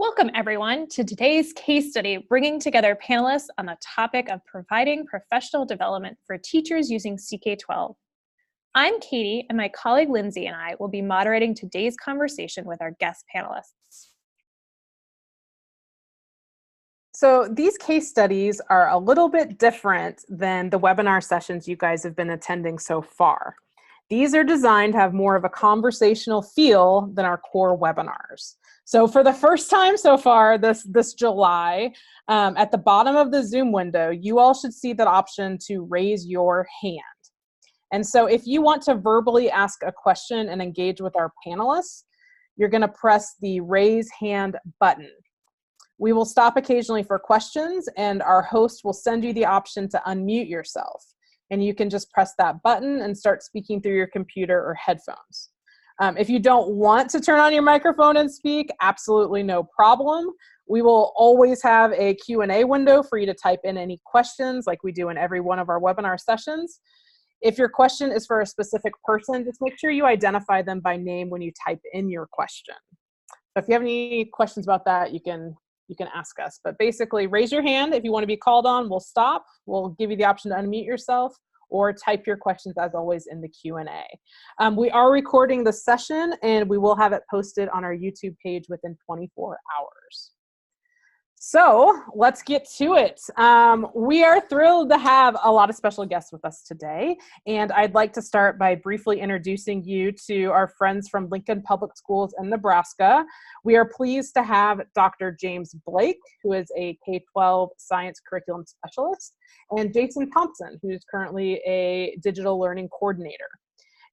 Welcome everyone to today's case study, bringing together panelists on the topic of providing professional development for teachers using CK12. I'm Katie, and my colleague Lindsay and I will be moderating today's conversation with our guest panelists. So these case studies are a little bit different than the webinar sessions you guys have been attending so far. These are designed to have more of a conversational feel than our core webinars. So for the first time so far this July, at the bottom of the Zoom window, you all should see that option to raise your hand. And so if you want to verbally ask a question and engage with our panelists, you're going to press the raise hand button. We will stop occasionally for questions, and our host will send you the option to unmute yourself. And you can just press that button and start speaking through your computer or headphones. If you don't want to turn on your microphone and speak, absolutely no problem. We will always have a Q&A window for you to type in any questions like we do in every one of our webinar sessions. If your question is for a specific person, just make sure you identify them by name when you type in your question. So if you have any questions about that, you can ask us. But basically, raise your hand if you want to be called on. We'll stop. We'll give you the option to unmute yourself, or type your questions as always in the Q&A. We are recording the session, and we will have it posted on our YouTube page within 24 hours. So let's get to it. We are thrilled to have a lot of special guests with us today, and I'd like to start by briefly introducing you to our friends from Lincoln Public Schools in Nebraska. We are pleased to have Dr. James Blake, who is a K-12 science curriculum specialist, and Jason Thompson, who's currently a digital learning coordinator.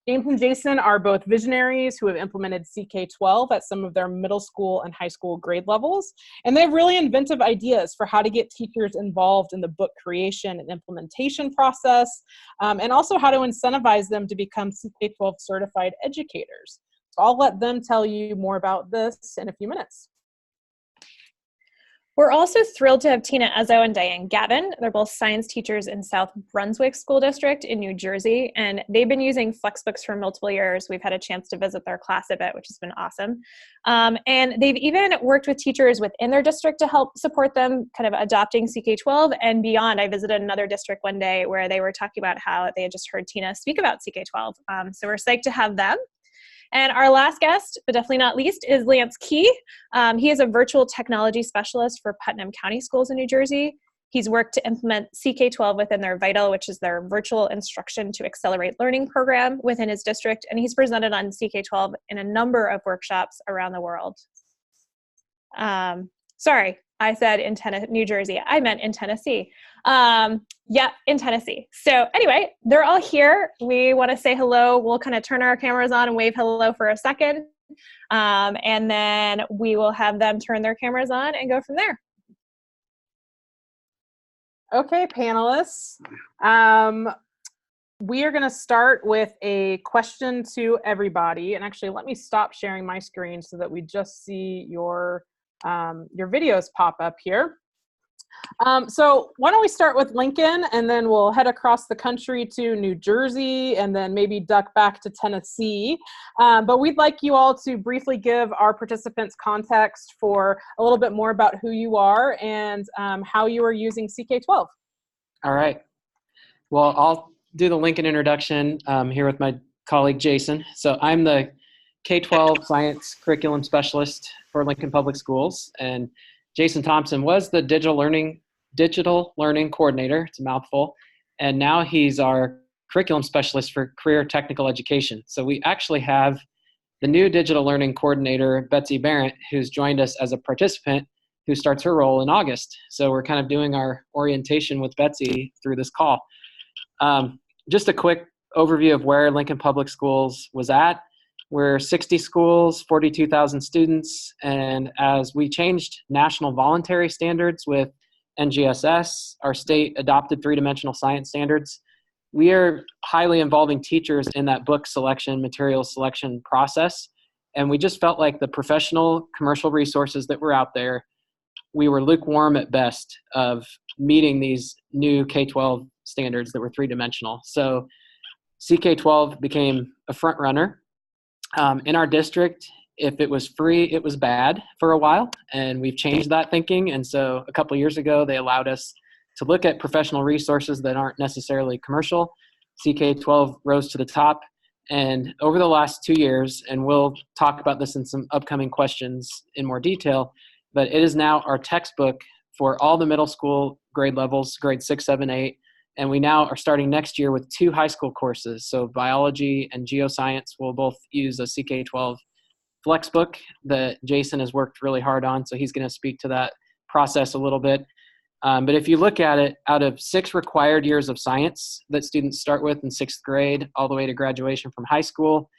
James and Jason are both visionaries who have implemented CK12 at some of their middle school and high school grade levels, and they have really inventive ideas for how to get teachers involved in the book creation and implementation process, and also how to incentivize them to become CK12 certified educators. So I'll let them tell you more about this in a few minutes. We're also thrilled to have Tina Ezzo and Diane Gavin. They're both science teachers in South Brunswick School District in New Jersey, and they've been using Flexbooks for multiple years. We've had a chance to visit their class a bit, which has been awesome. And they've even worked with teachers within their district to help support them kind of adopting CK12 and beyond. I visited another district one day where they were talking about how they had just heard Tina speak about CK12. So we're psyched to have them. And our last guest, but definitely not least, is Lance Key. He is a virtual technology specialist for Putnam County Schools in New Jersey. He's worked to implement CK12 within their VITAL, which is their virtual instruction to accelerate learning program within his district. And he's presented on CK12 in a number of workshops around the world. Sorry, I said in New Jersey. I meant in Tennessee. Yeah, in Tennessee. So anyway, they're all here. We want to say hello. We'll kind of turn our cameras on and wave hello for a second. And then we will have them turn their cameras on and go from there. Okay, panelists. We are going to start with a question to everybody. And actually, let me stop sharing my screen so that we just see your videos pop up here. So why don't we start with Lincoln, and then we'll head across the country to New Jersey, and then maybe duck back to Tennessee. But we'd like you all to briefly give our participants context for a little bit more about who you are and how you are using CK12. All right. Well, I'll do the Lincoln introduction here with my colleague Jason. So I'm the K-12 science curriculum specialist for Lincoln Public Schools, and Jason Thompson was the digital learning coordinator. It's a mouthful. And now he's our curriculum specialist for career technical education. So we actually have the new digital learning coordinator, Betsy Barrett, who's joined us as a participant, who starts her role in August. So we're kind of doing our orientation with Betsy through this call. Just a quick overview of where Lincoln Public Schools was at. We're 60 schools, 42,000 students, and as we changed national voluntary standards with NGSS, our state adopted three-dimensional science standards, we are highly involving teachers in that book selection, material selection process, and we just felt like the professional commercial resources that were out there, we were lukewarm at best of meeting these new K-12 standards that were three-dimensional. So CK-12 became a front runner. In our district, if it was free, it was bad for a while, and we've changed that thinking. And so a couple of years ago, they allowed us to look at professional resources that aren't necessarily commercial. CK12 rose to the top. And over the last 2 years, and we'll talk about this in some upcoming questions in more detail, but it is now our textbook for all the middle school grade levels, grade 6, 7, 8. And we now are starting next year with 2 high school courses. So biology and geoscience will both use a CK12 Flexbook that Jason has worked really hard on. So he's going to speak to that process a little bit. But if you look at it, out of 6 required years of science that students start with in 6th grade all the way to graduation from high school,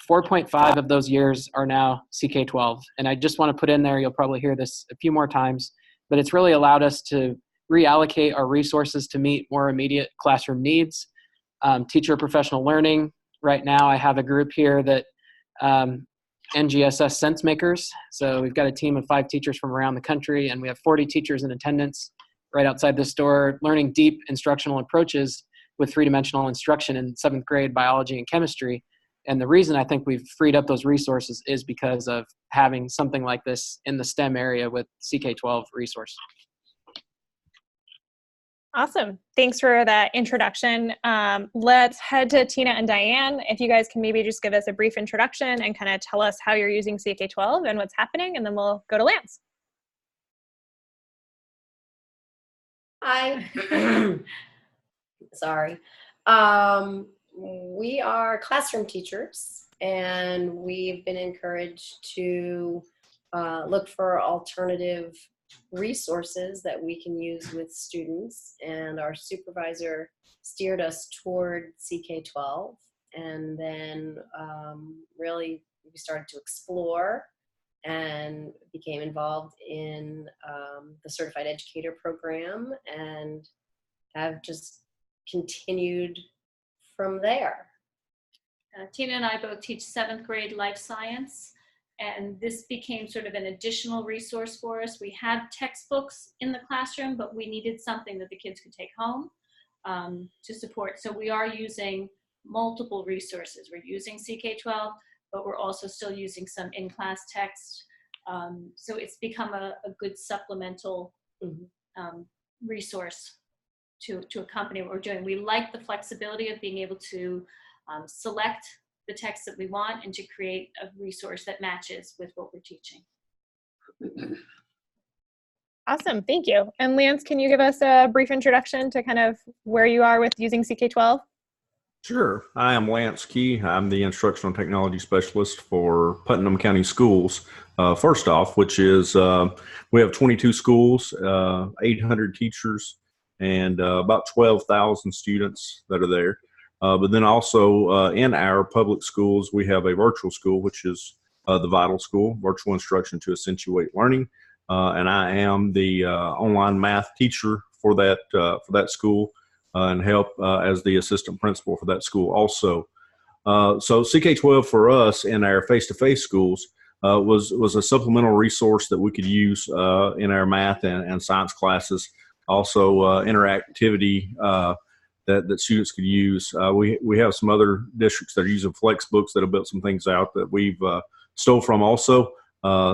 4.5 of those years are now CK12. And I just want to put in there, you'll probably hear this a few more times, but it's really allowed us to reallocate our resources to meet more immediate classroom needs. Teacher professional learning, right now I have a group here that NGSS sense makers. So we've got a team of 5 teachers from around the country, and we have 40 teachers in attendance right outside this door learning deep instructional approaches with 3-dimensional instruction in 7th grade biology and chemistry. And the reason I think we've freed up those resources is because of having something like this in the STEM area with CK12 resource. Awesome. Thanks for that introduction. Let's head to Tina and Diane. If you guys can maybe just give us a brief introduction and kind of tell us how you're using CK12 and what's happening, and then we'll go to Lance. Hi. Sorry. We are classroom teachers, and we've been encouraged to look for alternative resources that we can use with students, and our supervisor steered us toward CK12, and then really we started to explore and became involved in the Certified Educator program, and have just continued from there. Tina and I both teach 7th grade life science, and this became sort of an additional resource for us. We have textbooks in the classroom, but we needed something that the kids could take home to support. So we are using multiple resources. We're using CK12, but we're also still using some in-class text. So it's become a good supplemental resource to accompany what we're doing. We like the flexibility of being able to select the text that we want and to create a resource that matches with what we're teaching. Awesome, thank you. And Lance, can you give us a brief introduction to kind of where you are with using CK12? Sure. I am Lance Key. I'm the Instructional Technology Specialist for Putnam County Schools. First off, which is we have 22 schools, 800 teachers, and about 12,000 students that are there. But then also in our public schools, we have a virtual school, which is the Vital School, Virtual Instruction to Accentuate Learning. And I am the online math teacher for that school and help as the assistant principal for that school also. So CK12 for us in our face-to-face schools was a supplemental resource that we could use in our math and science classes. Also interactivity that students could use. We have some other districts that are using Flexbooks that have built some things out that we've stole from also.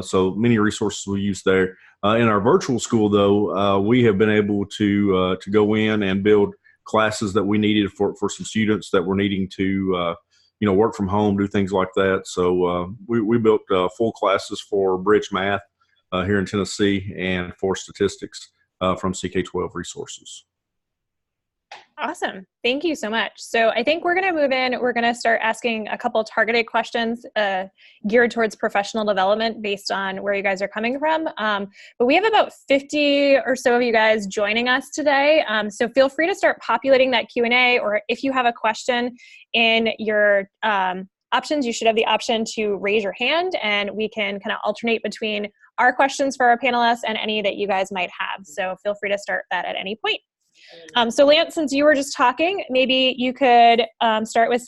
So many resources we use there. In our virtual school, though, we have been able to go in and build classes that we needed for some students that were needing to work from home, do things like that. So we built full classes for Bridge Math here in Tennessee and for statistics from CK12 resources. Awesome. Thank you so much. So I think we're going to move in. We're going to start asking a couple targeted questions geared towards professional development based on where you guys are coming from. But we have about 50 or so of you guys joining us today. So feel free to start populating that Q&A, or if you have a question in your options, you should have the option to raise your hand, and we can kind of alternate between our questions for our panelists and any that you guys might have. So feel free to start that at any point. So Lance, since you were just talking, maybe you could start with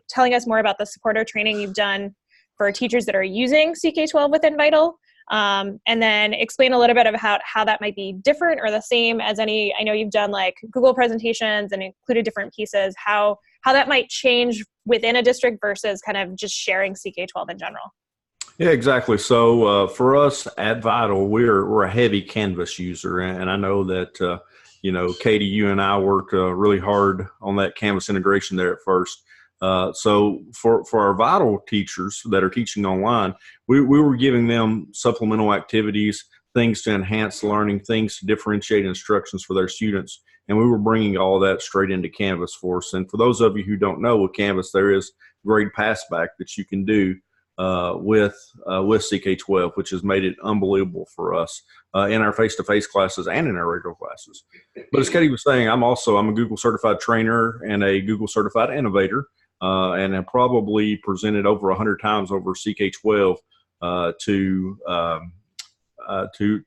telling us more about the supporter training you've done for teachers that are using CK12 within Vital, and then explain a little bit about how that might be different or the same as I know you've done like Google presentations and included different pieces, how that might change within a district versus kind of just sharing CK12 in general. Yeah, exactly. So for us at Vital, we're a heavy Canvas user, and I know that Katie, you and I worked really hard on that Canvas integration there at first. So for our Vital teachers that are teaching online, we were giving them supplemental activities, things to enhance learning, things to differentiate instructions for their students, and we were bringing all that straight into Canvas for us. And for those of you who don't know, with Canvas there is grade passback that you can do with CK12, which has made it unbelievable for us in our face-to-face classes and in our regular classes. But as Katie was saying, I'm a Google certified trainer and a Google certified innovator, and have probably presented over 100 times over CK12 to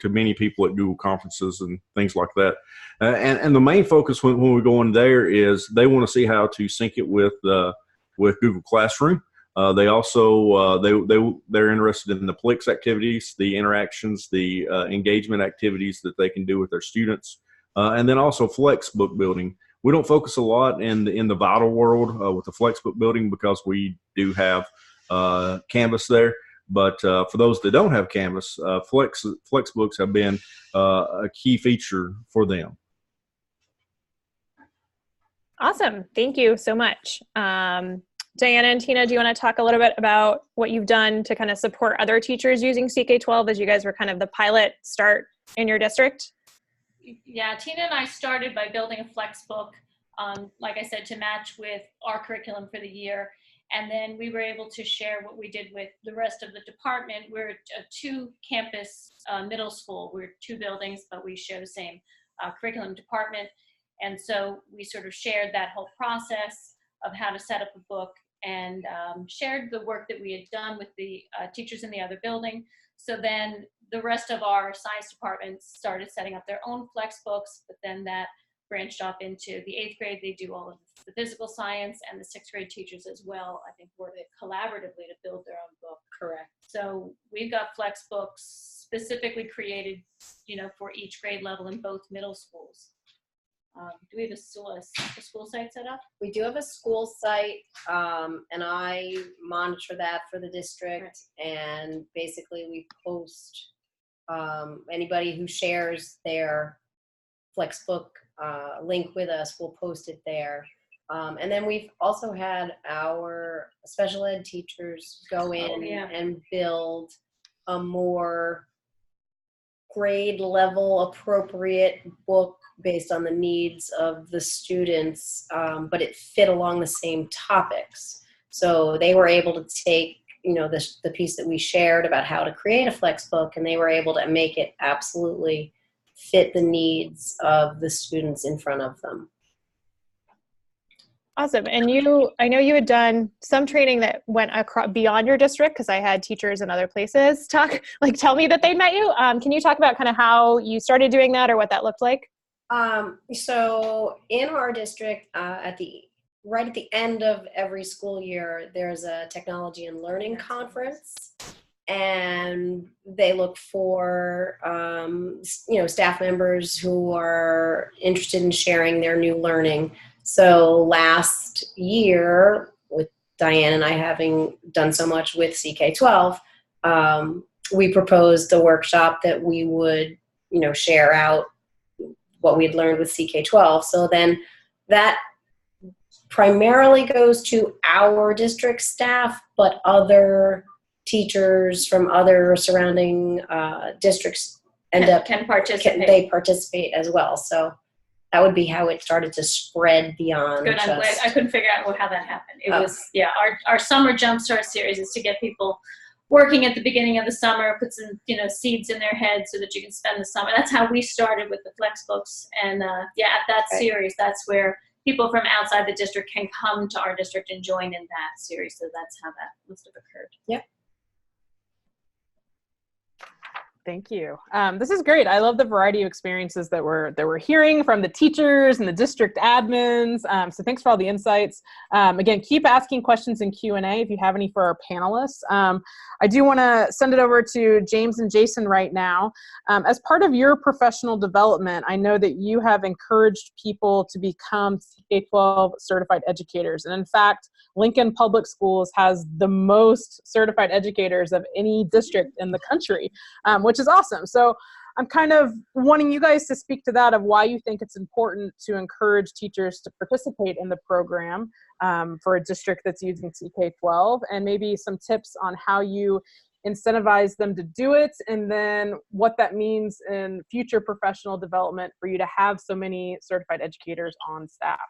many people at Google conferences and things like that. And the main focus when we go in there is they want to see how to sync it with Google Classroom. They also they're interested in the Plix activities, the interactions, the engagement activities that they can do with their students, and then also Flex book building. We don't focus a lot in the Vital world with the Flex book building because we do have Canvas there. But for those that don't have Canvas, Flex books have been a key feature for them. Awesome. Thank you so much. Diana and Tina, do you want to talk a little bit about what you've done to kind of support other teachers using CK12 as you guys were kind of the pilot start in your district? Yeah, Tina and I started by building a flex book, like I said, to match with our curriculum for the year. And then we were able to share what we did with the rest of the department. We're a two-campus middle school. We're two buildings, but we share the same curriculum department. And so we sort of shared that whole process of how to set up a book and shared the work that we had done with the teachers in the other building. So then the rest of our science departments started setting up their own flex books, but then that branched off into the 8th grade. They do all of the physical science, and the 6th grade teachers as well, I think, worked collaboratively to build their own book. Correct. So we've got flex books specifically created, for each grade level in both middle schools. Do we have a school site set up? We do have a school site, and I monitor that for the district. And basically, we post anybody who shares their Flexbook link with us. We'll post it there. And then we've also had our special ed teachers go in and build a more grade level appropriate book based on the needs of the students, but it fit along the same topics. So they were able to take, the piece that we shared about how to create a flex book, and they were able to make it absolutely fit the needs of the students in front of them. Awesome. And I know you had done some training that went beyond your district, because I had teachers in other places tell me that they met you. Can you talk about kind of how you started doing that or what that looked like? So in our district, right at the end of every school year, there's a technology and learning conference, and they look for staff members who are interested in sharing their new learning. So last year, with Diane and I having done so much with CK12, we proposed a workshop that we would share out what we had learned with CK12. So then that primarily goes to our district staff, but other teachers from other surrounding districts can participate. They participate as well. So that would be how it started to spread beyond. Good. I'm glad. I couldn't figure out how that happened. It was our summer jumpstart series is to get people working at the beginning of the summer, put some seeds in their heads so that you can spend the summer. That's how we started with the flex books, and at that series, that's where people from outside the district can come to our district and join in that series. So that's how that must have occurred. Yep. Thank you. This is great. I love the variety of experiences that we're hearing from the teachers and the district admins. So thanks for all the insights. Again, keep asking questions in Q&A if you have any for our panelists. I do want to send it over to James and Jason right now. As part of your professional development, I know that you have encouraged people to become CK12 certified educators. And in fact, Lincoln Public Schools has the most certified educators of any district in the country, which is awesome. So I'm kind of wanting you guys to speak to that, of why you think it's important to encourage teachers to participate in the program for a district that's using CK12, and maybe some tips on how you incentivize them to do it, and then what that means in future professional development for you to have so many certified educators on staff.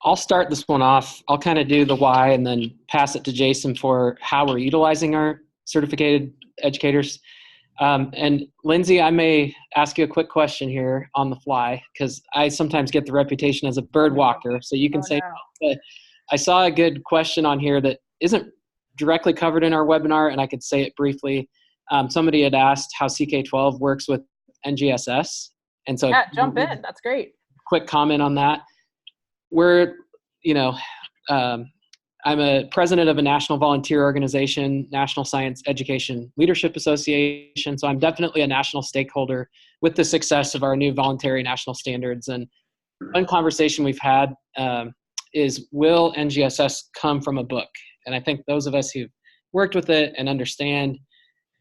I'll start this one off. I'll kind of do the why and then pass it to Jason for how we're utilizing our certificated educators. And Lindsay, I may ask you a quick question here on the fly, because I sometimes get the reputation as a bird walker. So you can say, no. I saw a good question on here that isn't directly covered in our webinar, and I could say it briefly. Somebody had asked how CK12 works with NGSS. And so yeah, jump in. That's great. Quick comment on that. We're, I'm a president of a national volunteer organization, National Science Education Leadership Association. So I'm definitely a national stakeholder with the success of our new voluntary national standards. And one conversation we've had is, will NGSS come from a book? And I think those of us who've worked with it and understand,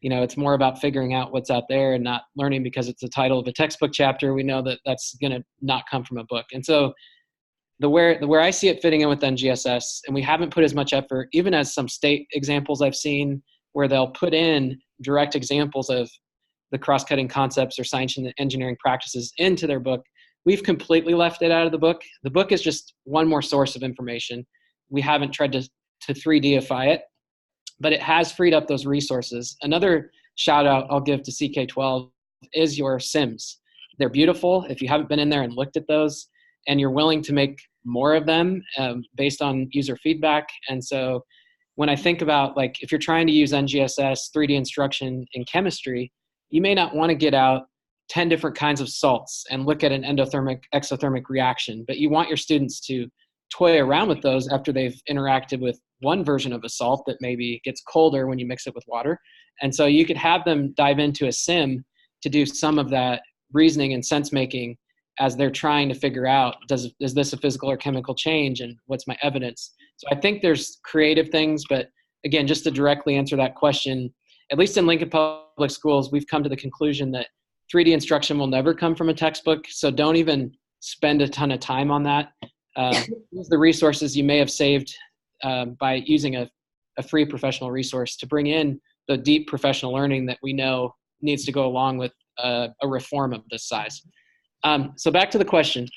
it's more about figuring out what's out there and not learning because it's the title of a textbook chapter. We know that that's going to not come from a book. And so where I see it fitting in with NGSS, and we haven't put as much effort, even as some state examples I've seen where they'll put in direct examples of the cross-cutting concepts or science and engineering practices into their book, we've completely left it out of the book. The book is just one more source of information. We haven't tried to 3Dify it, but it has freed up those resources. Another shout out I'll give to CK12 is your SIMs. They're beautiful. If you haven't been in there and looked at those, and you're willing to make more of them based on user feedback. And so when I think about, like, if you're trying to use NGSS 3D instruction in chemistry, you may not want to get out 10 different kinds of salts and look at an endothermic, exothermic reaction, but you want your students to toy around with those after they've interacted with one version of a salt that maybe gets colder when you mix it with water. And so you could have them dive into a sim to do some of that reasoning and sense making as they're trying to figure out, is this a physical or chemical change, and what's my evidence? So I think there's creative things, but again, just to directly answer that question, at least in Lincoln Public Schools, we've come to the conclusion that 3D instruction will never come from a textbook, so don't even spend a ton of time on that. Use the resources you may have saved by using a free professional resource to bring in the deep professional learning that we know needs to go along with a reform of this size. So back to the question.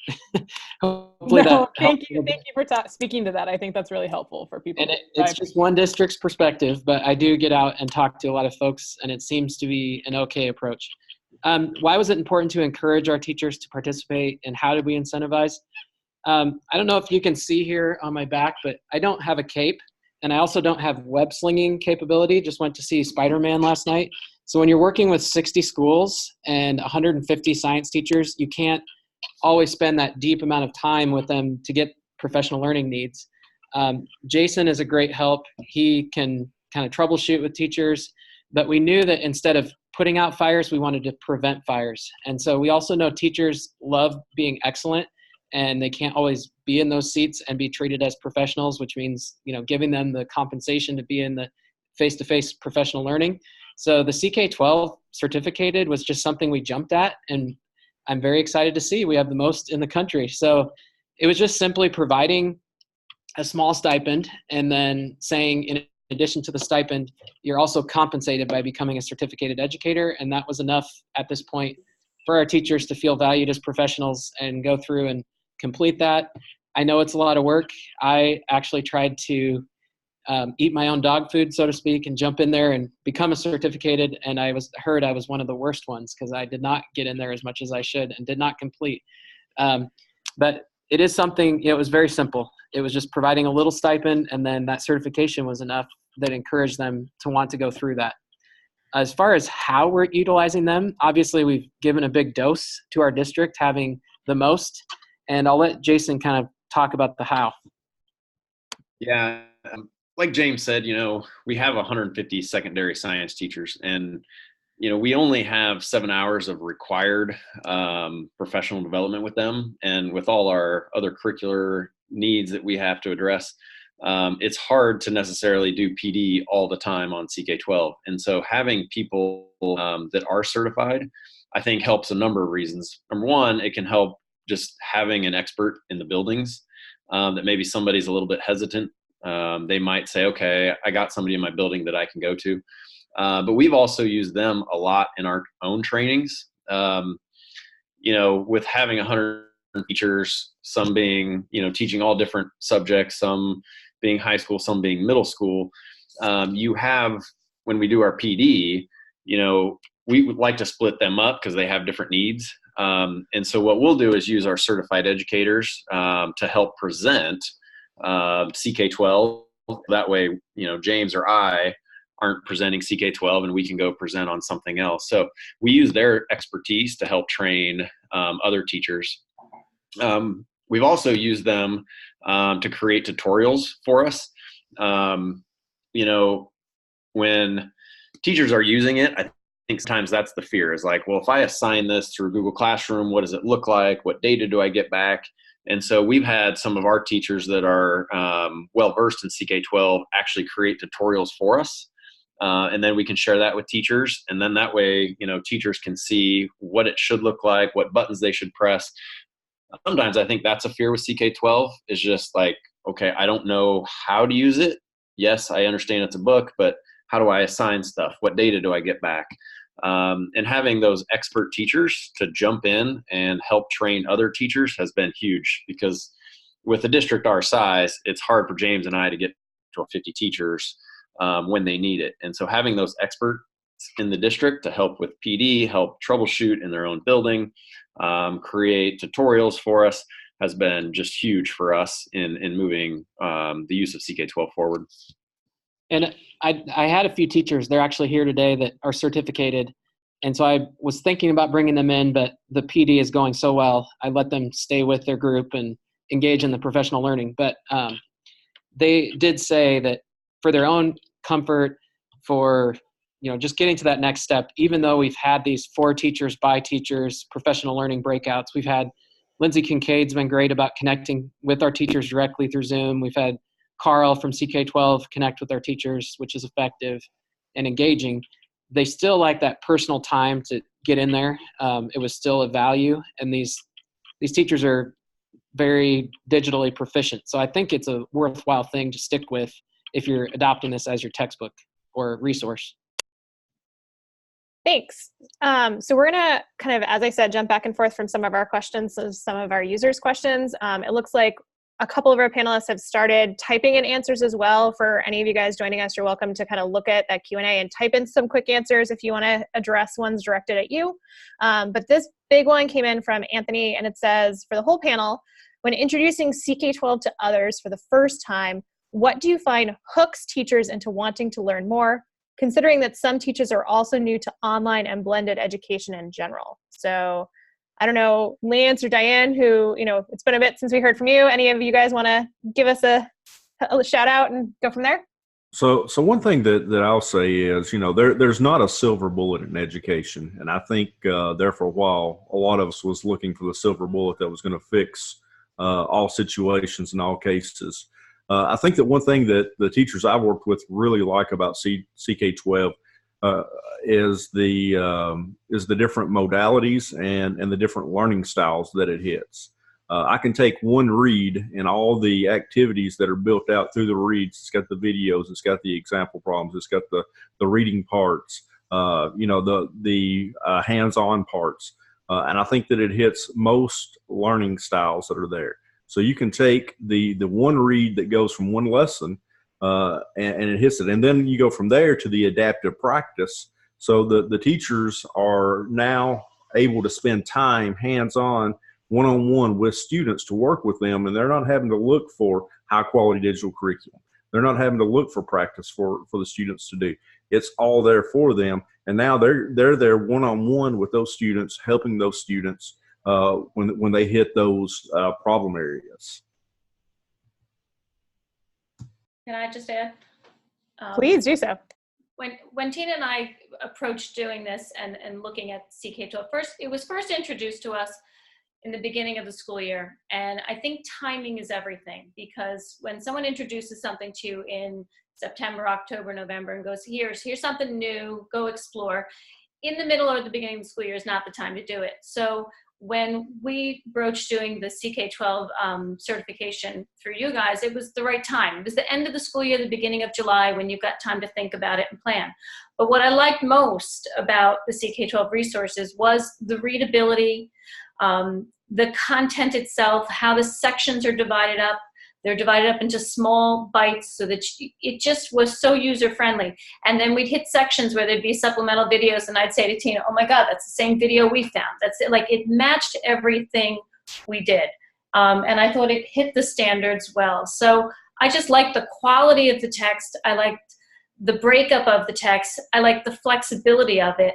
Thank you for speaking to that. I think that's really helpful for people. And it's just one district's perspective, but I do get out and talk to a lot of folks, and it seems to be an okay approach. Why was it important to encourage our teachers to participate, and how did we incentivize? I don't know if you can see here on my back, but I don't have a cape, and I also don't have web slinging capability. Just went to see Spider-Man last night. So when you're working with 60 schools and 150 science teachers, you can't always spend that deep amount of time with them to get professional learning needs. Jason is a great help. He can kind of troubleshoot with teachers, but we knew that instead of putting out fires, we wanted to prevent fires. And so we also know teachers love being excellent, and they can't always be in those seats and be treated as professionals, which means, giving them the compensation to be in the face-to-face professional learning. So the CK12 certificated was just something we jumped at, and I'm very excited to see we have the most in the country. So it was just simply providing a small stipend and then saying, in addition to the stipend, you're also compensated by becoming a certificated educator. And that was enough at this point for our teachers to feel valued as professionals and go through and complete that. I know it's a lot of work. I actually tried to eat my own dog food, so to speak, and jump in there and become a certificated. And I was one of the worst ones because I did not get in there as much as I should and did not complete. But it is something, it was very simple. It was just providing a little stipend, and then that certification was enough that encouraged them to want to go through that. as far as how we're utilizing them, obviously we've given a big dose to our district, having the most, and I'll let Jason kind of talk about the how. Yeah, like James said, we have 150 secondary science teachers, and we only have 7 hours of required professional development with them, and with all our other curricular needs that we have to address, it's hard to necessarily do PD all the time on CK12. And so having people that are certified, I think, helps a number of reasons. Number one, it can help just having an expert in the buildings, that maybe somebody's a little bit hesitant. They might say, okay, I got somebody in my building that I can go to. But we've also used them a lot in our own trainings. With having 100 teachers, some being, teaching all different subjects, some being high school, some being middle school, you have, when we do our PD, we would like to split them up because they have different needs. And so what we'll do is use our certified educators to help present CK12. That way, James or I aren't presenting CK12 and we can go present on something else. So we use their expertise to help train other teachers. We've also used them to create tutorials for us. When teachers are using it, I think sometimes that's the fear, is like, well, if I assign this through Google Classroom, what does it look like? What data do I get back? And so we've had some of our teachers that are well-versed in CK12 actually create tutorials for us. And then we can share that with teachers. And then that way, teachers can see what it should look like, what buttons they should press. Sometimes I think that's a fear with CK12, is just like, okay, I don't know how to use it. Yes, I understand it's a book, but how do I assign stuff? What data do I get back? And having those expert teachers to jump in and help train other teachers has been huge, because with a district our size, it's hard for James and I to get to 50 teachers when they need it. And so having those experts in the district to help with PD, help troubleshoot in their own building, create tutorials for us, has been just huge for us in moving the use of CK12 forward. And I had a few teachers, they're actually here today, that are certificated. And so I was thinking about bringing them in, but the PD is going so well, I let them stay with their group and engage in the professional learning. But they did say that for their own comfort, for just getting to that next step, even though we've had these for teachers, by teachers, professional learning breakouts, we've had Lindsay Kincaid's been great about connecting with our teachers directly through Zoom. We've had Carl from CK12 connect with our teachers, which is effective and engaging. They still like that personal time to get in there. It was still a value, and these teachers are very digitally proficient. So I think it's a worthwhile thing to stick with if you're adopting this as your textbook or resource. Thanks. So we're going to kind of, as I said, jump back and forth from some of our questions to some of our users' questions. It looks like a couple of our panelists have started typing in answers as well. For any of you guys joining us, you're welcome to kind of look at that Q&A and type in some quick answers if you want to address ones directed at you. But this big one came in from Anthony, and it says, for the whole panel, when introducing CK12 to others for the first time, what do you find hooks teachers into wanting to learn more, considering that some teachers are also new to online and blended education in general? So I don't know, Lance or Diane, who, it's been a bit since we heard from you. Any of you guys want to give us a shout out and go from there? So one thing that I'll say is, there's not a silver bullet in education. And I think there for a while, a lot of us was looking for the silver bullet that was going to fix all situations and all cases. I think that one thing that the teachers I've worked with really like about CK12 is the different modalities and the different learning styles that it hits. I can take one read and all the activities that are built out through the reads. It's got the videos, it's got the example problems, it's got the reading parts, the hands-on parts. And I think that it hits most learning styles that are there. So you can take the one read that goes from one lesson and it hits it. And then you go from there to the adaptive practice. So the teachers are now able to spend time hands-on, one-on-one with students to work with them, and they're not having to look for high-quality digital curriculum. They're not having to look for practice for the students to do. It's all there for them. And now they're there one-on-one with those students, helping those students when they hit those problem areas. Can I just add? Please do so. When Tina and I approached doing this and looking at CK12, it was first introduced to us in the beginning of the school year. And I think timing is everything, because when someone introduces something to you in September, October, November, and goes, here's something new, go explore, in the middle or the beginning of the school year is not the time to do it. So when we broached doing the CK12 certification through you guys, it was the right time. It was the end of the school year, the beginning of July, when you've got time to think about it and plan. But what I liked most about the CK12 resources was the readability, the content itself, how the sections are divided up. They're divided up into small bites so that it just was so user-friendly. And then we'd hit sections where there'd be supplemental videos, and I'd say to Tina, oh my God, that's the same video we found. That's it. Like, it matched everything we did. And I thought it hit the standards well. So I just liked the quality of the text. I liked the breakup of the text. I liked the flexibility of it.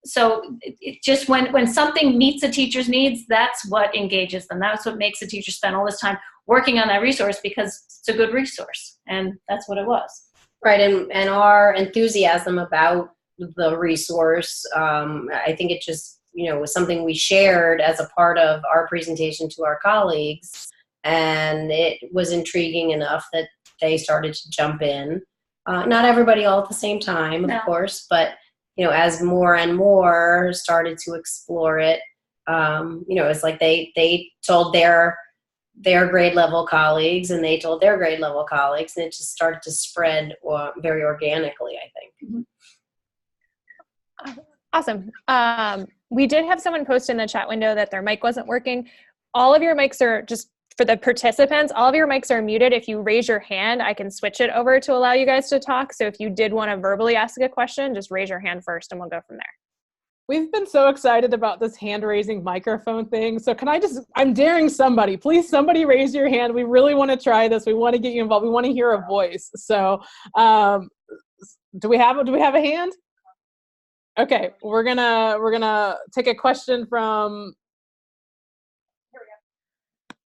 So it just, when something meets a teacher's needs, that's what engages them. That's what makes a teacher spend all this time working on that resource, because it's a good resource. And that's what it was. Right. And our enthusiasm about the resource, I think it just, was something we shared as a part of our presentation to our colleagues. And it was intriguing enough that they started to jump in. Not everybody all at the same time, of course, but as more and more started to explore it, it's like they told their grade level colleagues, and they told their grade level colleagues, and it just started to spread very organically, I think. Awesome. We did have someone post in the chat window that their mic wasn't working. All of your mics are, just for the participants, all of your mics are muted. If you raise your hand, I can switch it over to allow you guys to talk. So if you did want to verbally ask a question, just raise your hand first and we'll go from there. We've been so excited about this hand-raising microphone thing. So I'm daring somebody. Please, somebody raise your hand. We really want to try this. We want to get you involved. We want to hear a voice. So do we have a hand? Okay, we're gonna take a question from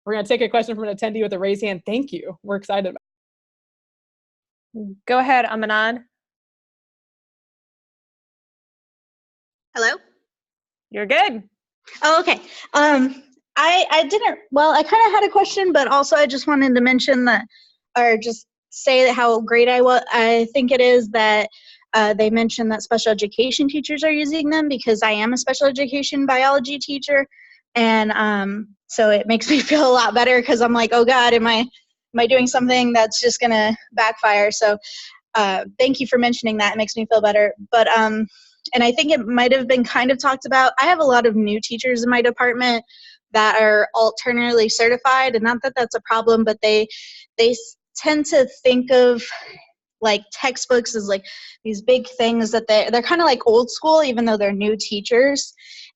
an attendee with a raised hand. Thank you. We're excited. Go ahead, Amanad. Hello? You're good. Oh, okay. I kind of had a question, but also I just wanted to mention that, or just say that how great I think it is that they mentioned that special education teachers are using them, because I am a special education biology teacher. And so it makes me feel a lot better, because I'm like, oh God, am I doing something that's just going to backfire? So thank you for mentioning that. It makes me feel better. But and I think it might have been kind of talked about. I have a lot of new teachers in my department that are alternatively certified, and not that that's a problem, but they tend to think of like textbooks as like these big things that they're kind of like old school, even though they're new teachers.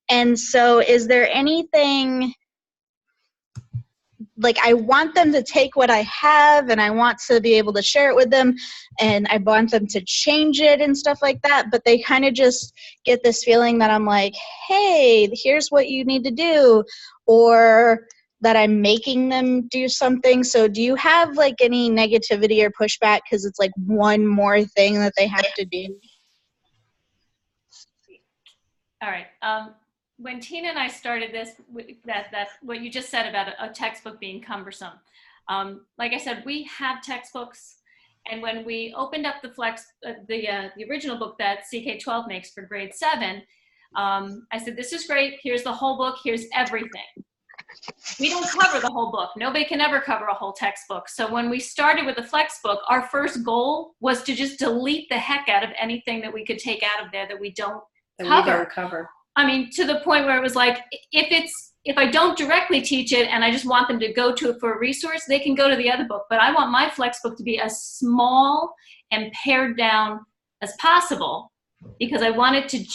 And so is there anything, like, I want them to take what I have and I want to be able to share it with them, and I want them to change it and stuff like that, but they kind of just get this feeling that I'm like, hey, here's what you need to do, or that I'm making them do something. So do you have like any negativity or pushback because it's like one more thing that they have to do? All right. When Tina and I started this, that what you just said about a textbook being cumbersome, like I said, we have textbooks, and when we opened up the original book that CK12 makes for grade 7, I said, this is great. Here's the whole book. Here's everything. We don't cover the whole book. Nobody can ever cover a whole textbook. So when we started with the flex book, our first goal was to just delete the heck out of anything that we could take out of there that we don't cover. I mean, to the point where it was like, if I don't directly teach it and I just want them to go to it for a resource, they can go to the other book. But I want my flex book to be as small and pared down as possible, because I want it to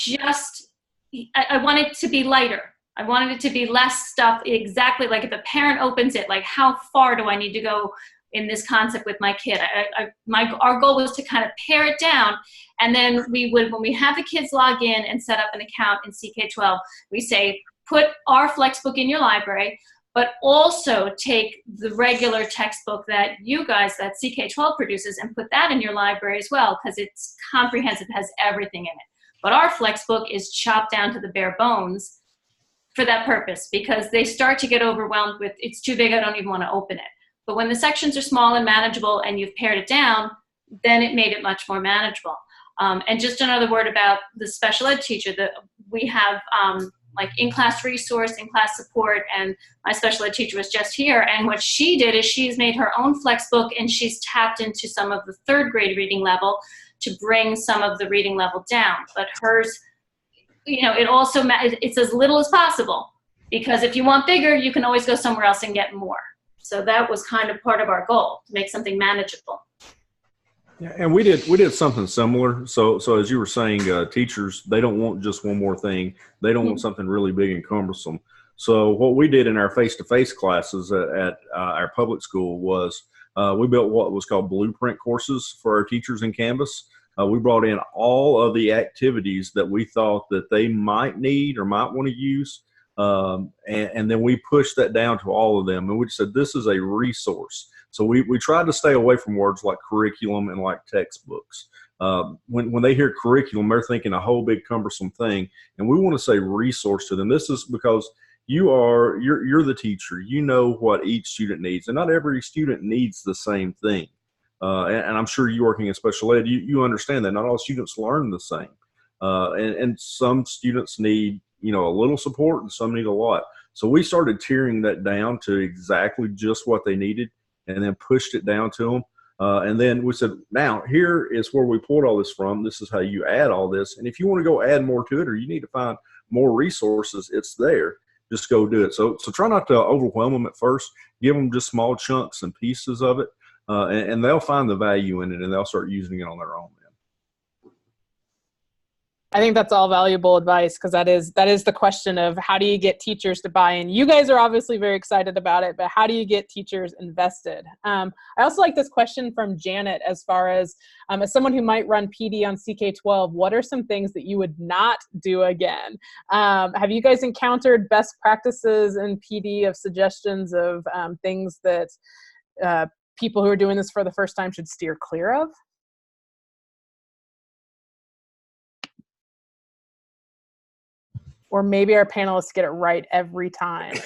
I want it to be lighter. I wanted it to be less stuff, exactly like if a parent opens it, like how far do I need to go in this concept with my kid. Our goal was to kind of pare it down, and then we would, when we have the kids log in and set up an account in CK12, we say, put our Flexbook in your library, but also take the regular textbook that you guys, that CK12 produces, and put that in your library as well, because it's comprehensive, has everything in it. But our Flexbook is chopped down to the bare bones for that purpose, because they start to get overwhelmed with, it's too big, I don't even want to open it. But when the sections are small and manageable and you've pared it down, then it made it much more manageable. And just another word about the special ed teacher, that we have like in-class resource, in-class support, and my special ed teacher was just here, and what she did is she's made her own Flexbook, and she's tapped into some of the third grade reading level to bring some of the reading level down. But hers, you know, it also, it's as little as possible, because if you want bigger, you can always go somewhere else and get more. So that was kind of part of our goal, to make something manageable. Yeah, and we did something similar. So as you were saying, teachers, they don't want just one more thing. They don't want something really big and cumbersome. So what we did in our face-to-face classes at our public school was we built what was called blueprint courses for our teachers in Canvas. We brought in all of the activities that we thought that they might need or might want to use. And then we pushed that down to all of them. And we said, this is a resource. So we tried to stay away from words like curriculum and like textbooks. When they hear curriculum, they're thinking a whole big cumbersome thing. And we want to say resource to them. This is because you're the teacher. You know what each student needs. And not every student needs the same thing. And I'm sure you working in special ed, you understand that not all students learn the same. And some students need, you know, a little support and some need a lot. So we started tearing that down to exactly just what they needed, and then pushed it down to them. And then we said, now here is where we pulled all this from. This is how you add all this. And if you want to go add more to it, or you need to find more resources, it's there. Just go do it. So try not to overwhelm them at first. Give them just small chunks and pieces of it. And they'll find the value in it, and they'll start using it on their own. I think that's all valuable advice, because that is the question of how do you get teachers to buy in. You guys are obviously very excited about it, but how do you get teachers invested? I also like this question from Janet, as far as someone who might run PD on CK12, what are some things that you would not do again? Have you guys encountered best practices in PD of suggestions of things that people who are doing this for the first time should steer clear of? Or maybe our panelists get it right every time.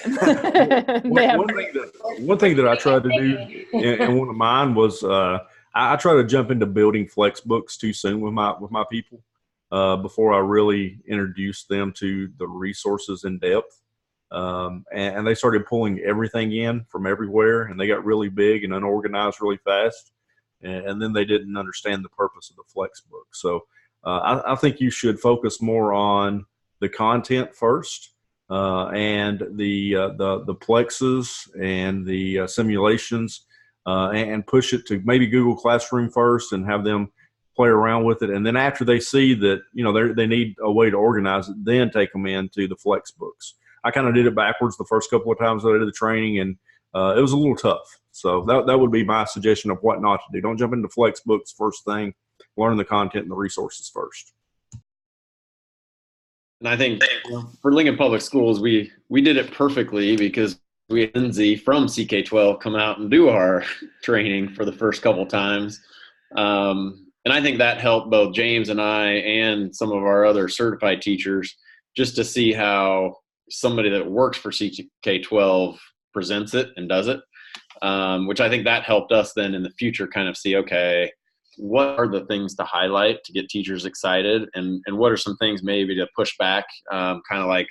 One thing that I tried to do, and one of mine was I try to jump into building flex books too soon with my people before I really introduced them to the resources in depth. And they started pulling everything in from everywhere, and they got really big and unorganized really fast. And then they didn't understand the purpose of the flex book. So I think you should focus more on the content first, and the plexes and the simulations, and push it to maybe Google Classroom first and have them play around with it. And then after they see that, you know, they need a way to organize it, then take them into the flex books. I kind of did it backwards the first couple of times that I did the training, and it was a little tough. So that would be my suggestion of what not to do. Don't jump into flex books first thing. Learn the content and the resources first. And I think for Lincoln Public Schools, we did it perfectly, because we had Lindsay from CK12 come out and do our training for the first couple times. And I think that helped both James and I and some of our other certified teachers, just to see how somebody that works for CK12 presents it and does it, which I think that helped us then in the future kind of see, okay, what are the things to highlight to get teachers excited, and what are some things maybe to push back, kind of like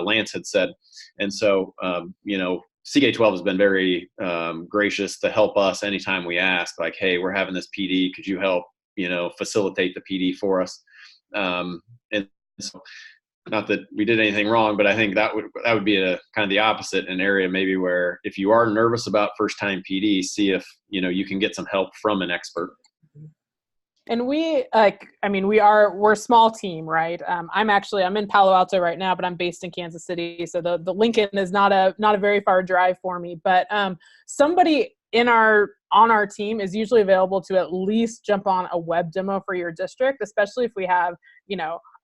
Lance had said. And so, you know, CK12 has been very gracious to help us anytime we ask, like, hey, we're having this PD, could you help, you know, facilitate the PD for us? And so, not that we did anything wrong, but I think that would be a kind of the opposite, an area maybe where if you are nervous about first time PD, see if, you know, you can get some help from an expert. And we're a small team, right? I'm in Palo Alto right now, but I'm based in Kansas City. So the Lincoln is not a very far drive for me, but somebody on our team is usually available to at least jump on a web demo for your district, especially if we have,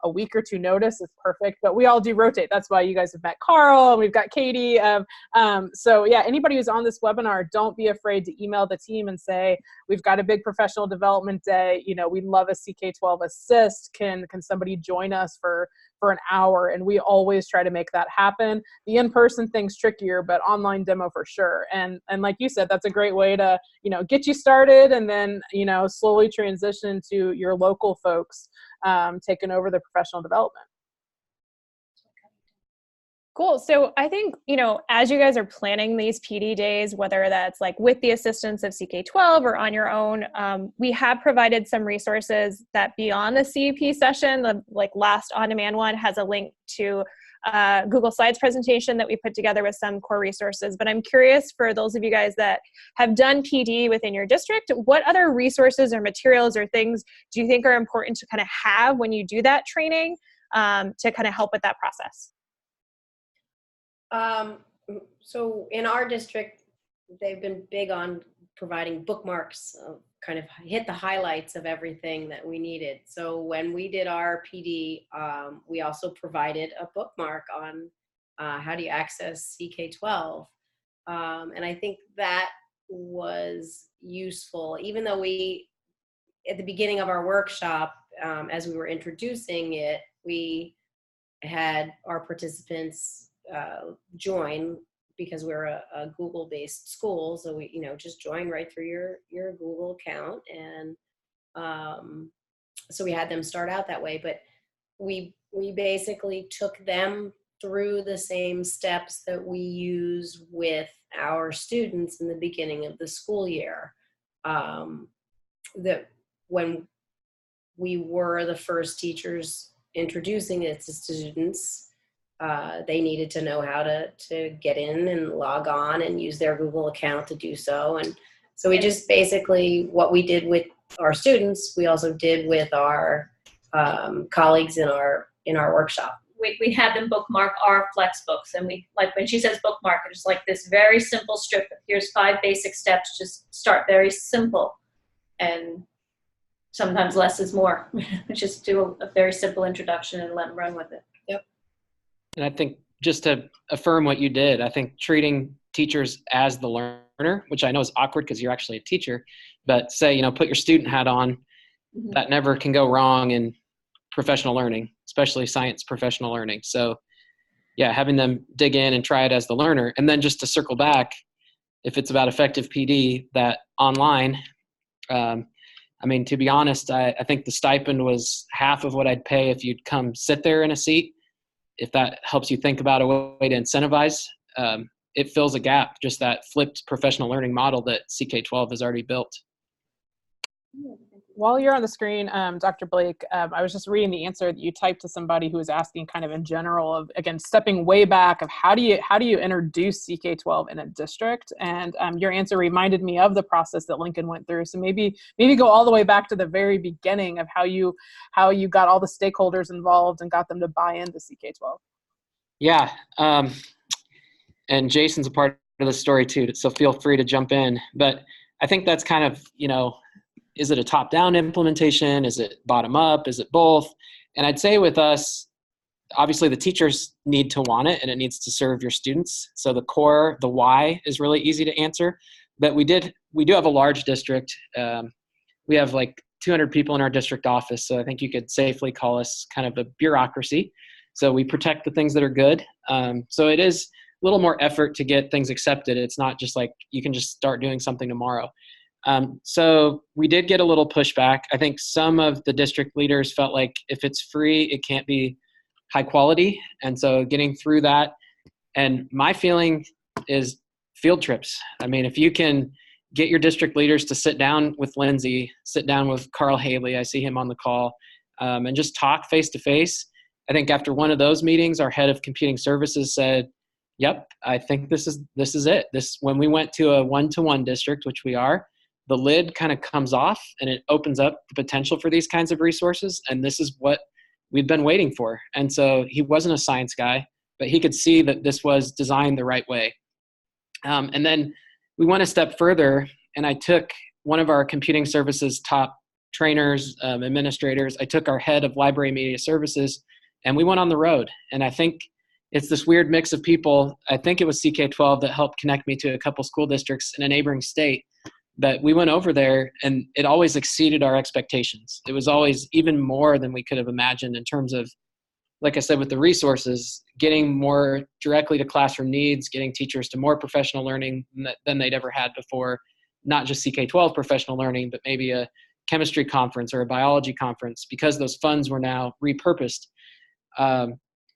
a week or two notice is perfect, but we all do rotate. That's why you guys have met Carl and we've got Katie. So yeah, anybody who's on this webinar, don't be afraid to email the team and say, we've got a big professional development day. We'd love a CK12 assist. Can somebody join us for an hour? And we always try to make that happen. The in-person thing's trickier, but online demo for sure. And like you said, that's a great way to, get you started and then, slowly transition to your local folks taking over the professional development. Cool. So I think, as you guys are planning these PD days, whether that's like with the assistance of CK12 or on your own, we have provided some resources that beyond the CEP session, the last on-demand one has a link to Google Slides presentation that we put together with some core resources. But I'm curious, for those of you guys that have done PD within your district, what other resources or materials or things do you think are important to kind of have when you do that training to kind of help with that process? So in our district, they've been big on providing bookmarks, kind of hit the highlights of everything that we needed. So when we did our PD, we also provided a bookmark on how do you access CK12. And I think that was useful, even though at the beginning of our workshop, as we were introducing it, we had our participants join, because we're a Google-based school, so we just join right through your Google account, and so we had them start out that way. But we basically took them through the same steps that we use with our students in the beginning of the school year. That when we were the first teachers introducing it to students, they needed to know how to get in and log on and use their Google account to do so. And so we just basically, what we did with our students, we also did with our colleagues in our workshop. We had them bookmark our flex books, and we, like when she says bookmark, it's like this very simple strip. Here's 5 basic steps. Just start very simple, and sometimes less is more. Just do a very simple introduction and let them run with it. Yep. And I think, just to affirm what you did, I think treating teachers as the learner, which I know is awkward because you're actually a teacher, but say, put your student hat on. Mm-hmm. That never can go wrong in professional learning, especially science professional learning. So yeah, having them dig in and try it as the learner. And then just to circle back, if it's about effective PD, that online, to be honest, I think the stipend was half of what I'd pay if you'd come sit there in a seat. If that helps you think about a way to incentivize, it fills a gap, just that flipped professional learning model that CK12 has already built. While you're on the screen, Dr. Blake, I was just reading the answer that you typed to somebody who was asking kind of in general of, again, stepping way back of how do you introduce CK12 in a district? And your answer reminded me of the process that Lincoln went through. So maybe go all the way back to the very beginning of how you got all the stakeholders involved and got them to buy into CK12. Yeah, and Jason's a part of the story too, so feel free to jump in. But I think that's kind of, is it a top-down implementation? Is it bottom-up? Is it both? And I'd say with us, obviously the teachers need to want it and it needs to serve your students. So the core, the why, is really easy to answer. But we do have a large district. We have like 200 people in our district office, so I think you could safely call us kind of a bureaucracy. So we protect the things that are good. So it is a little more effort to get things accepted. It's not just like you can just start doing something tomorrow. So we did get a little pushback. I think some of the district leaders felt like if it's free, it can't be high quality. And so getting through that, and my feeling is field trips. If you can get your district leaders to sit down with Lindsay, sit down with Carl Haley, I see him on the call, and just talk face to face. I think after one of those meetings, our head of computing services said, yep, I think this is it. When we went to a 1-to-1 district, which we are, the lid kind of comes off and it opens up the potential for these kinds of resources. And this is what we've been waiting for. And so he wasn't a science guy, but he could see that this was designed the right way. And then we went a step further, and I took one of our computing services top trainers, administrators. I took our head of library media services, and we went on the road. And I think it's this weird mix of people. I think it was CK12 that helped connect me to a couple school districts in a neighboring state. But we went over there, and it always exceeded our expectations. It was always even more than we could have imagined in terms of, like I said, with the resources, getting more directly to classroom needs, getting teachers to more professional learning than they'd ever had before, not just CK12 professional learning, but maybe a chemistry conference or a biology conference, because those funds were now repurposed.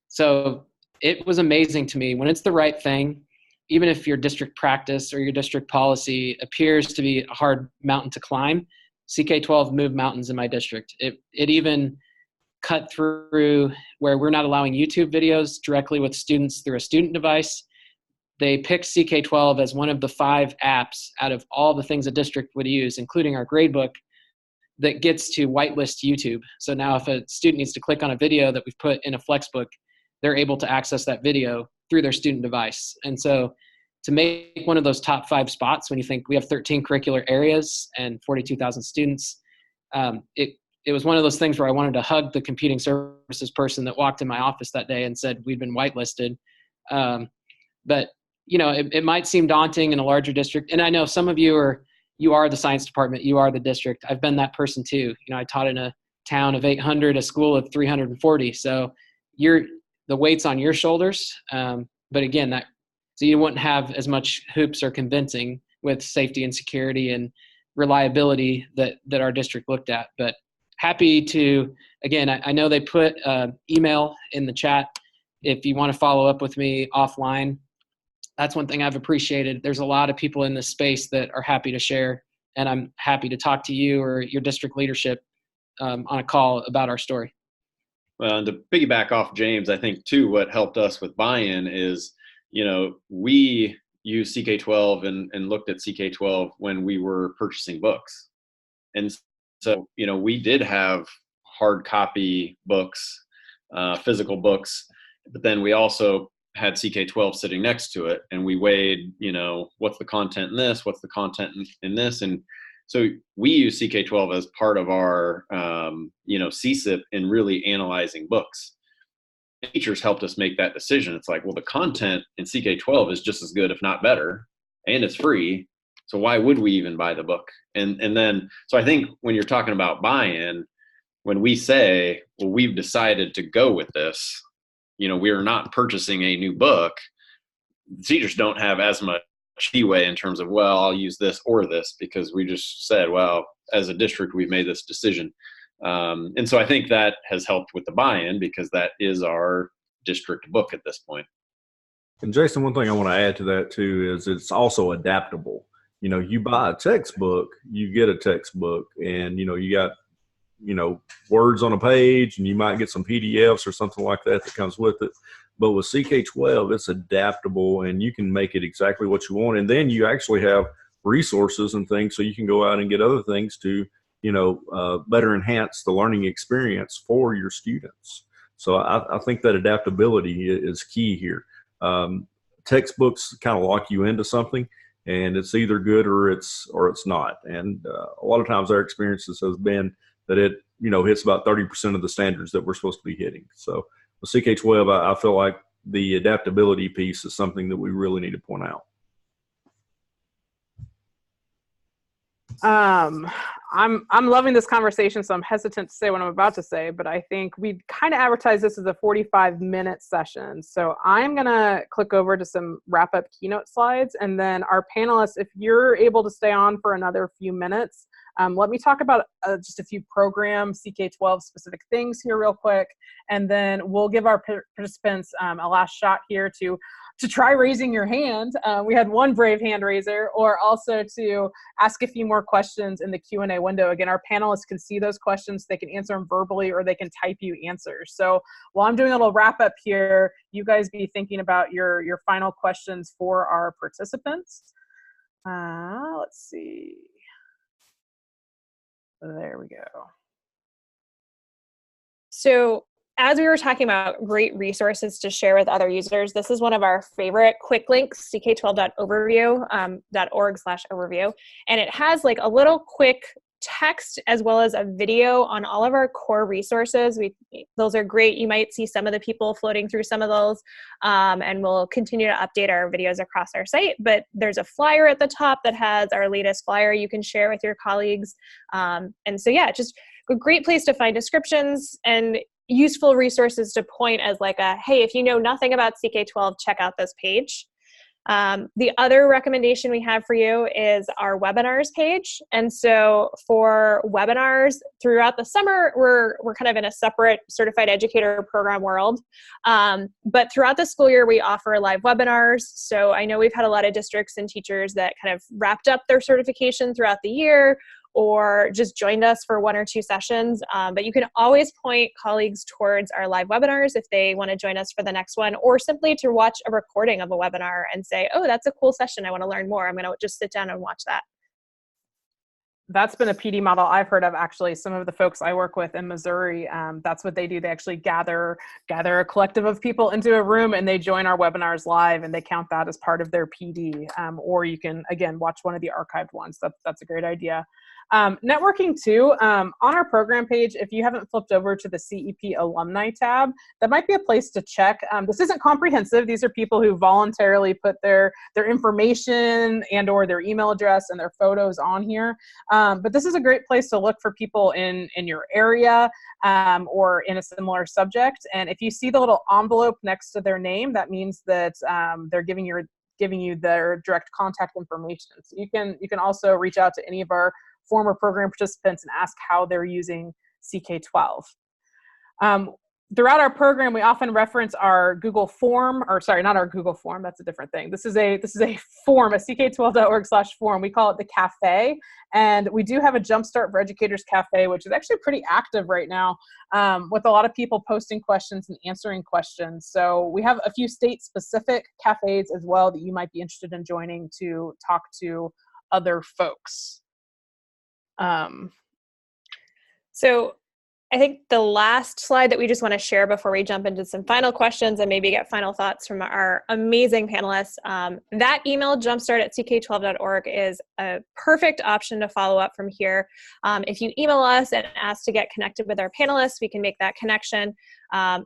So it was amazing to me when it's the right thing. Even if your district practice or your district policy appears to be a hard mountain to climb, CK12 moved mountains in my district. It even cut through where we're not allowing YouTube videos directly with students through a student device. They picked CK12 as one of the 5 apps out of all the things a district would use, including our gradebook, that gets to whitelist YouTube. So now if a student needs to click on a video that we've put in a Flexbook, they're able to access that video through their student device. And so to make one of those top 5 spots, when you think we have 13 curricular areas and 42,000 students, it was one of those things where I wanted to hug the computing services person that walked in my office that day and said, we've been whitelisted. But you know, it might seem daunting in a larger district. And I know some of you are the science department, you are the district. I've been that person too. You know, I taught in a town of 800, a school of 340. So the weight's on your shoulders. But again, so you wouldn't have as much hoops or convincing with safety and security and reliability that our district looked at. But happy to, again, I know they put email in the chat if you want to follow up with me offline. That's one thing I've appreciated. There's a lot of people in this space that are happy to share, and I'm happy to talk to you or your district leadership on a call about our story. Well, and to piggyback off James, I think too, what helped us with Buyin is, you know, we used CK12 and looked at CK12 when we were purchasing books. And so, you know, we did have hard copy books, physical books, but then we also had CK12 sitting next to it, and we weighed, you know, what's the content in this, what's the content in this. And so we use CK12 as part of our, you know, CSIP in really analyzing books. Teachers helped us make that decision. It's like, well, the content in CK12 is just as good, if not better, and it's free. So why would we even buy the book? And then, so I think when you're talking about buy-in, when we say, well, we've decided to go with this, you know, we are not purchasing a new book, teachers don't have as much leeway in terms of, well, I'll use this or this, because we just said, well, as a district, we've made this decision. And so I think that has helped with the buy-in, because that is our district book at this point. And Jason, one thing I want to add to that too is it's also adaptable. You know, you buy a textbook, you get a textbook, and you know, you got, you know, words on a page, and you might get some PDFs or something like that comes with it. But with CK12, it's adaptable, and you can make it exactly what you want. And then you actually have resources and things, so you can go out and get other things to, you know, better enhance the learning experience for your students. So I think that adaptability is key here. Textbooks kind of lock you into something, and it's either good or it's not. And a lot of times our experiences has been that it, you know, hits about 30% of the standards that we're supposed to be hitting. So with CK12, I feel like the adaptability piece is something that we really need to point out. I'm loving this conversation, so I'm hesitant to say what I'm about to say, but I think we kind of advertise this as a 45-minute session. So I'm going to click over to some wrap-up keynote slides, and then our panelists, if you're able to stay on for another few minutes, let me talk about just a few program CK12 specific things here real quick, and then we'll give our participants a last shot here to try raising your hand. We had one brave hand raiser, or also to ask a few more questions in the Q&A window. Again, our panelists can see those questions. They can answer them verbally, or they can type you answers. So while I'm doing a little wrap up here, you guys be thinking about your final questions for our participants. Let's see. There we go. So as we were talking about great resources to share with other users, this is one of our favorite quick links, CK12.overview.org/overview. And it has like a little quick text as well as a video on all of our core resources. Those are great. You might see some of the people floating through some of those, and we'll continue to update our videos across our site. But there's a flyer at the top that has our latest flyer you can share with your colleagues. And so yeah, just a great place to find descriptions and useful resources to point as like a, hey, if you know nothing about CK12, check out this page. The other recommendation we have for you is our webinars page. And so for webinars throughout the summer, we're kind of in a separate certified educator program world. But throughout the school year, we offer live webinars. So I know we've had a lot of districts and teachers that kind of wrapped up their certification throughout the year or just joined us for 1 or 2 sessions. But you can always point colleagues towards our live webinars if they want to join us for the next one, or simply to watch a recording of a webinar and say, oh, that's a cool session, I want to learn more. I'm going to just sit down and watch that. That's been a PD model I've heard of, actually. Some of the folks I work with in Missouri, that's what they do. They actually gather a collective of people into a room and they join our webinars live, and they count that as part of their PD. Or you can, again, watch one of the archived ones. That's a great idea. Networking too, on our program page, if you haven't flipped over to the CEP alumni tab, that might be a place to check. This isn't comprehensive. These are people who voluntarily put their information and or their email address and their photos on here. But this is a great place to look for people in your area or in a similar subject. And if you see the little envelope next to their name, that means that they're giving you their direct contact information. So you can also reach out to any of our former program participants and ask how they're using CK12. Throughout our program, we often reference our Google form, or sorry, not our Google form, that's a different thing. This is a form, a CK12.org/form. We call it the Cafe. And we do have a Jumpstart for Educators Cafe, which is actually pretty active right now, with a lot of people posting questions and answering questions. So we have a few state-specific cafes as well that you might be interested in joining to talk to other folks. So I think the last slide that we just want to share before we jump into some final questions and maybe get final thoughts from our amazing panelists, that email jumpstart@ck12.org is a perfect option to follow up from here. If you email us and ask to get connected with our panelists, we can make that connection.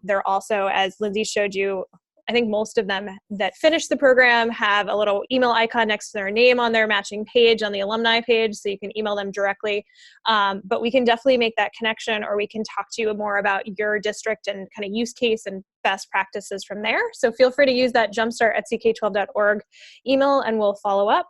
They're also, as Lindsay showed you, I think most of them that finish the program have a little email icon next to their name on their matching page on the alumni page, so you can email them directly. But we can definitely make that connection, or we can talk to you more about your district and kind of use case and best practices from there. So feel free to use that jumpstart@ck12.org email and we'll follow up.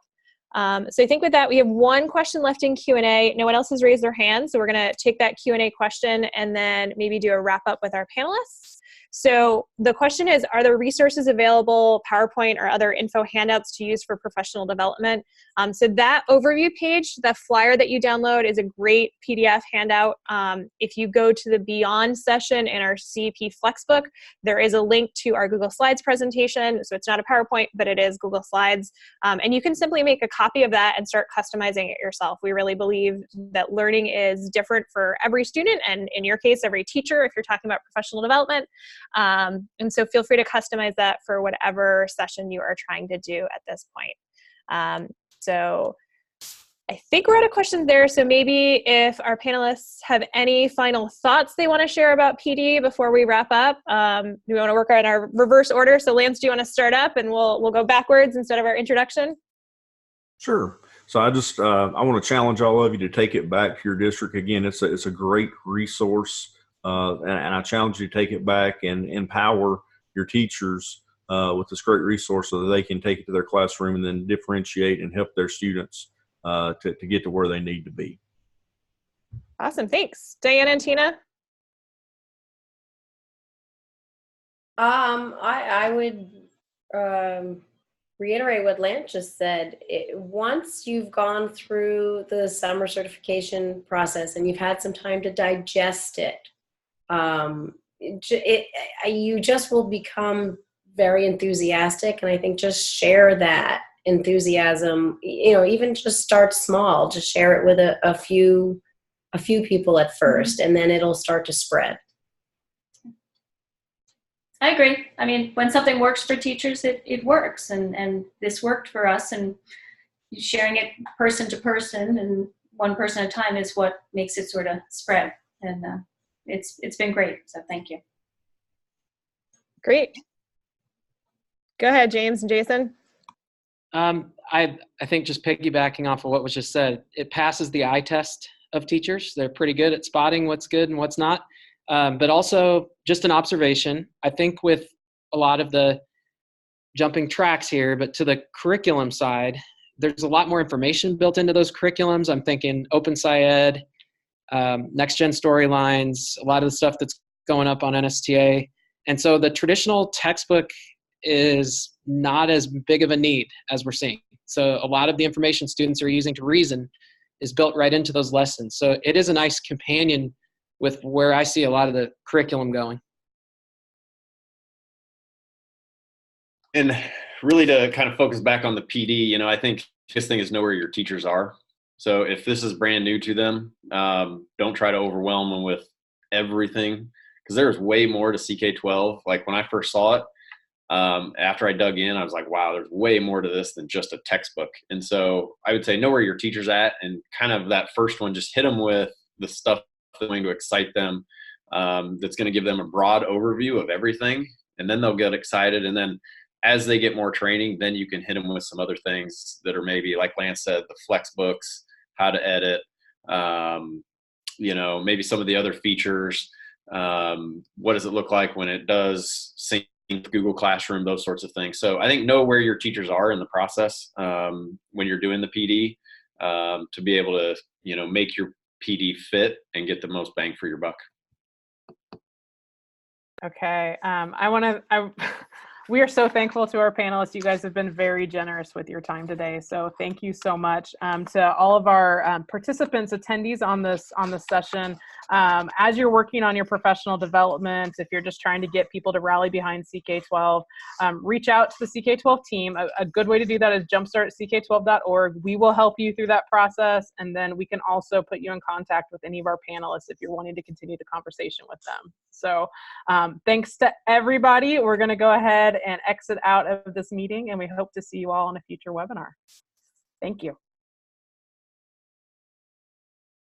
So I think with that, we have one question left in Q&A. No one else has raised their hand, so we're going to take that Q&A question and then maybe do a wrap up with our panelists. So the question is, are there resources available, PowerPoint or other info handouts to use for professional development? So that overview page, the flyer that you download, is a great PDF handout. If you go to the Beyond session in our CEP Flexbook, there is a link to our Google Slides presentation. So it's not a PowerPoint, but it is Google Slides. And you can simply make a copy of that and start customizing it yourself. We really believe that learning is different for every student, and in your case, every teacher, if you're talking about professional development. And so feel free to customize that for whatever session you are trying to do at this point. So I think we're out of questions there. So maybe if our panelists have any final thoughts they want to share about PD before we wrap up, we want to work on our reverse order. So Lance, do you want to start up and we'll go backwards instead of our introduction? Sure. So I just I want to challenge all of you to take it back to your district. Again, it's a great resource. And I challenge you to take it back and empower your teachers with this great resource so that they can take it to their classroom and then differentiate and help their students to get to where they need to be. Awesome. Thanks. Diana and Tina? I would reiterate what Lance just said. Once you've gone through the summer certification process and you've had some time to digest it, you just will become very enthusiastic, and I think just share that enthusiasm. Even just start small. Just share it with a few people at first, and then it'll start to spread. I agree. I mean, when something works for teachers, it works. And this worked for us. And sharing it person to person and one person at a time is what makes it sort of spread. And it's been great. So thank you. Great. Go ahead, James and Jason. I think just piggybacking off of what was just said, it passes the eye test of teachers. They're pretty good at spotting what's good and what's not. But also just an observation, I think with a lot of the jumping tracks here, but to the curriculum side, there's a lot more information built into those curriculums. I'm thinking Open SciEd, next gen storylines, a lot of the stuff that's going up on NSTA. And so the traditional textbook is not as big of a need as we're seeing. So a lot of the information students are using to reason is built right into those lessons. So it is a nice companion with where I see a lot of the curriculum going. And really to kind of focus back on the PD, you know, I think this thing is know where your teachers are. So if this is brand new to them, don't try to overwhelm them with everything, because there's way more to CK12. Like when I first saw it, after I dug in, I was like, wow, there's way more to this than just a textbook. And so I would say know where your teacher's at, and kind of that first one, just hit them with the stuff that's going to excite them, that's going to give them a broad overview of everything, and then they'll get excited. And then as they get more training, then you can hit them with some other things that are maybe, like Lance said, the flex books, how to edit, you know, maybe some of the other features. What does it look like when it does sync Google Classroom, those sorts of things. So I think know where your teachers are in the process, when you're doing the PD, to be able to, you know, make your PD fit and get the most bang for your buck. Okay. We are so thankful to our panelists. You guys have been very generous with your time today. So thank you so much. To all of our participants, attendees on this session, as you're working on your professional development, if you're just trying to get people to rally behind CK12, reach out to the CK12 team. A good way to do that is jumpstart@ck12.org. We will help you through that process. And then we can also put you in contact with any of our panelists if you're wanting to continue the conversation with them. So thanks to everybody. We're going to go ahead and exit out of this meeting, and we hope to see you all on a future webinar. Thank you.